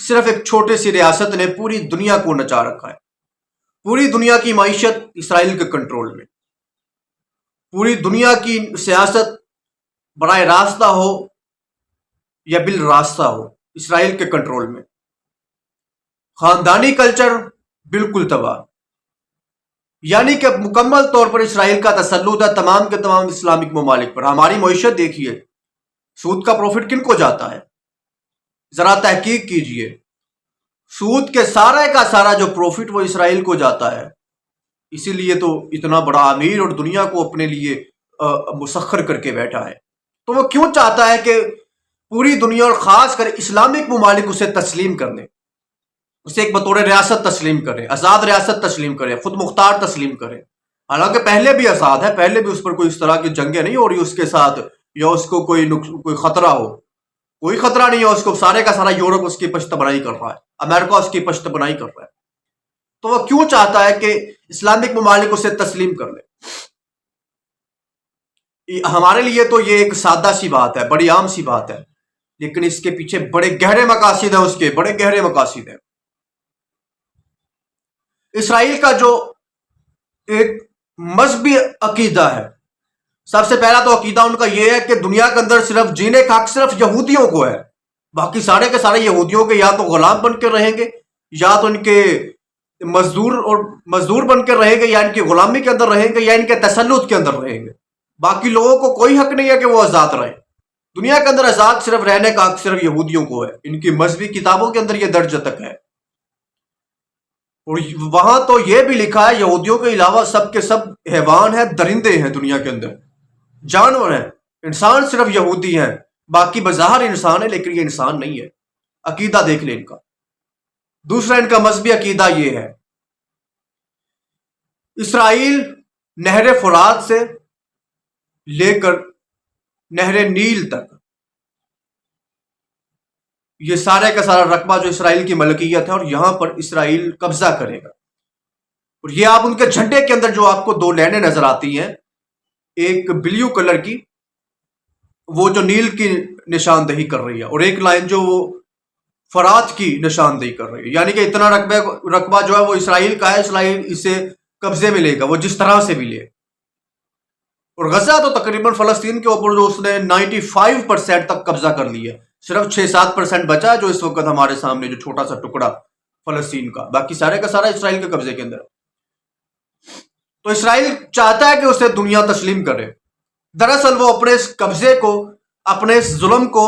صرف ایک چھوٹے سی ریاست نے پوری دنیا کو نچا رکھا ہے. پوری دنیا کی معیشت اسرائیل کے کنٹرول میں. پوری دنیا کی سیاست براہ راستہ ہو یا بالراستہ ہو اسرائیل کے کنٹرول میں. خاندانی کلچر بالکل تباہ. یعنی کہ مکمل طور پر اسرائیل کا تسلط ہے تمام کے تمام اسلامک ممالک پر. ہماری معیشت دیکھیے، سود کا پروفٹ کن کو جاتا ہے؟ ذرا تحقیق کیجئے. سود کے سارے کا سارا جو پروفٹ وہ اسرائیل کو جاتا ہے. اسی لیے تو اتنا بڑا امیر اور دنیا کو اپنے لیے مسخر کر کے بیٹھا ہے. تو وہ کیوں چاہتا ہے کہ پوری دنیا اور خاص کر اسلامک ممالک اسے تسلیم کر لیں، اسے ایک بطور ریاست تسلیم کرے، آزاد ریاست تسلیم کرے، خود مختار تسلیم کرے. حالانکہ پہلے بھی آزاد ہے، پہلے بھی اس پر کوئی اس طرح کی جنگیں نہیں ہو رہی اس کے ساتھ، یا اس کو کوئی خطرہ ہو. کوئی خطرہ نہیں ہے اس کو. سارے کا سارا یورپ اس کی پشت بنائی کر رہا ہے، امریکہ اس کی پشت بنائی کر رہا ہے. تو وہ کیوں چاہتا ہے کہ اسلامک ممالک اسے تسلیم کر لیں؟ ہمارے لیے تو یہ ایک سادہ سی بات ہے، بڑی عام سی بات ہے، لیکن اس کے پیچھے بڑے گہرے مقاصد ہیں، اس کے بڑے گہرے مقاصد ہیں. اسرائیل کا جو ایک مذہبی عقیدہ ہے، سب سے پہلا تو عقیدہ ان کا یہ ہے کہ دنیا کے اندر صرف جینے کا حق صرف یہودیوں کو ہے. باقی سارے کے سارے یہودیوں کے یا تو غلام بن کے رہیں گے، یا تو ان کے مزدور بن کے رہیں گے، یا ان کی غلامی کے اندر رہیں گے، یا ان کے تسلط کے اندر رہیں گے. باقی لوگوں کو کوئی حق نہیں ہے کہ وہ آزاد رہیں. دنیا کے اندر آزاد صرف رہنے کا حق صرف یہودیوں کو ہے. ان کی مذہبی کتابوں کے اندر یہ درج تک ہے. اور وہاں تو یہ بھی لکھا ہے یہودیوں کے علاوہ سب کے سب حیوان ہیں، درندے ہیں، دنیا کے اندر جانور ہیں. انسان صرف یہودی ہیں، باقی بظاہر انسان ہے لیکن یہ انسان نہیں ہے. عقیدہ دیکھ لیں ان کا. دوسرا ان کا مذہبی عقیدہ یہ ہے، اسرائیل نہر فرات سے لے کر نہر نیل تک یہ سارے کا سارا رقبہ جو اسرائیل کی ملکیت ہے، اور یہاں پر اسرائیل قبضہ کرے گا. اور یہ آپ ان کے جھنڈے کے اندر جو آپ کو دو لینیں نظر آتی ہیں، ایک بلیو کلر کی وہ جو نیل کی نشاندہی کر رہی ہے، اور ایک لائن جو وہ فرات کی نشاندہی کر رہی ہے. یعنی کہ اتنا رقبہ جو ہے وہ اسرائیل کا ہے. اسرائیل اسے قبضے میں لے گا، وہ جس طرح سے بھی لے. اور غزہ تو تقریباً فلسطین کے اوپر جو اس نے 95% تک قبضہ کر لیا ہے. صرف 6-7% بچا ہے جو اس وقت ہمارے سامنے، جو چھوٹا سا ٹکڑا فلسطین کا. باقی سارے کا سارا اسرائیل کے قبضے کے اندر. تو اسرائیل چاہتا ہے کہ اسے دنیا تسلیم کرے. دراصل وہ اپنے اس قبضے کو، اپنے اس ظلم کو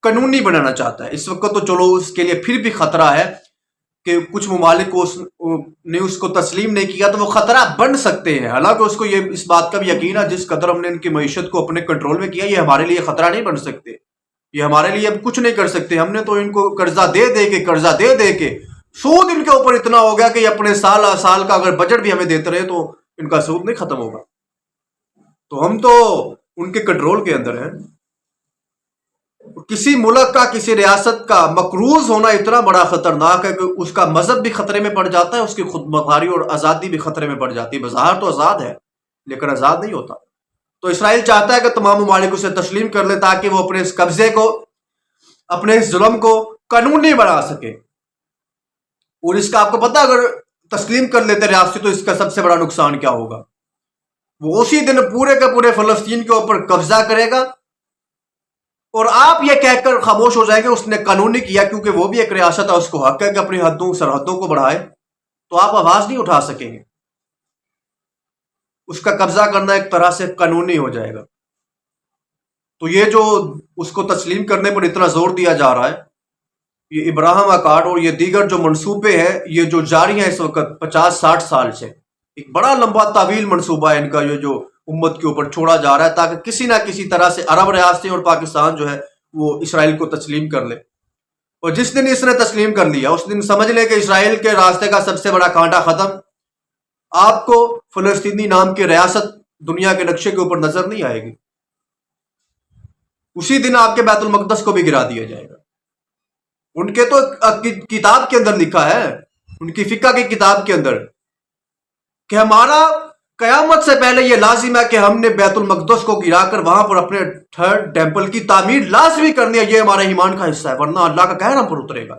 قانونی بنانا چاہتا ہے. اس وقت تو چلو اس کے لیے پھر بھی خطرہ ہے کہ کچھ ممالک کو نے اس کو تسلیم نہیں کیا تو وہ خطرہ بن سکتے ہیں. حالانکہ اس کو یہ اس بات کا بھی یقین ہے جس قدر ہم نے ان کی معیشت کو اپنے کنٹرول میں کیا، یہ ہمارے لیے خطرہ نہیں بن سکتے، یہ ہمارے لیے اب کچھ نہیں کر سکتے. ہم نے تو ان کو قرضہ دے دے کے سود ان کے اوپر اتنا ہو گیا کہ اپنے سال کا اگر بجٹ بھی ہمیں دیتے رہے تو ان کا سود نہیں ختم ہوگا. تو ہم تو ان کے کنٹرول کے اندر ہیں. کسی ملک کا، کسی ریاست کا مقروض ہونا اتنا بڑا خطرناک ہے کہ اس کا مذہب بھی خطرے میں پڑ جاتا ہے، اس کی خود مختاری اور آزادی بھی خطرے میں پڑ جاتی ہے. بظاہر تو آزاد ہے لیکن آزاد نہیں ہوتا. تو اسرائیل چاہتا ہے کہ تمام ممالک اسے تسلیم کر لیں تاکہ وہ اپنے اس قبضے کو، اپنے اس ظلم کو قانونی بنا سکے. اور اس کا آپ کو پتہ، اگر تسلیم کر لیتے ریاستی تو اس کا سب سے بڑا نقصان کیا ہوگا؟ وہ اسی دن پورے کے پورے فلسطین کے اوپر قبضہ کرے گا، اور آپ یہ کہہ کر خاموش ہو جائیں گے اس نے قانونی کیا، کیونکہ وہ بھی ایک ریاست ہے، اس کو حق ہے کہ اپنی سرحدوں کو بڑھائے. تو آپ آواز نہیں اٹھا سکیں گے. اس کا قبضہ کرنا ایک طرح سے قانونی ہو جائے گا. تو یہ جو اس کو تسلیم کرنے پر اتنا زور دیا جا رہا ہے، یہ ابراہیم اکارڈ اور یہ دیگر جو منصوبے ہیں یہ جو جاری ہیں اس وقت 50-60 سال سے، ایک بڑا لمبا طویل منصوبہ ہے ان کا، یہ جو امت کے اوپر چھوڑا جا رہا ہے تاکہ کسی نہ کسی طرح سے عرب ریاستیں اور پاکستان جو ہے وہ اسرائیل کو تسلیم کر لے. اور جس دن اس نے تسلیم کر لیا اس دن سمجھ لیں کہ اسرائیل کے راستے کا سب سے بڑا کانٹا ختم. آپ کو فلسطینی نام کی ریاست دنیا کے نقشے کے اوپر نظر نہیں آئے گی. اسی دن آپ کے بیت المقدس کو بھی گرا دیا جائے گا. ان کے تو کتاب کے اندر لکھا ہے، ان کی فقہ کی کتاب کے اندر، کہ ہمارا قیامت سے پہلے یہ لازم ہے کہ ہم نے بیت المقدس کو گرا کر وہاں پر اپنے تھرڈ ٹیمپل کی تعمیر لازمی کرنی ہے. یہ ہمارے ایمان کا حصہ ہے، ورنہ اللہ کا قہر ہم پر اترے گا.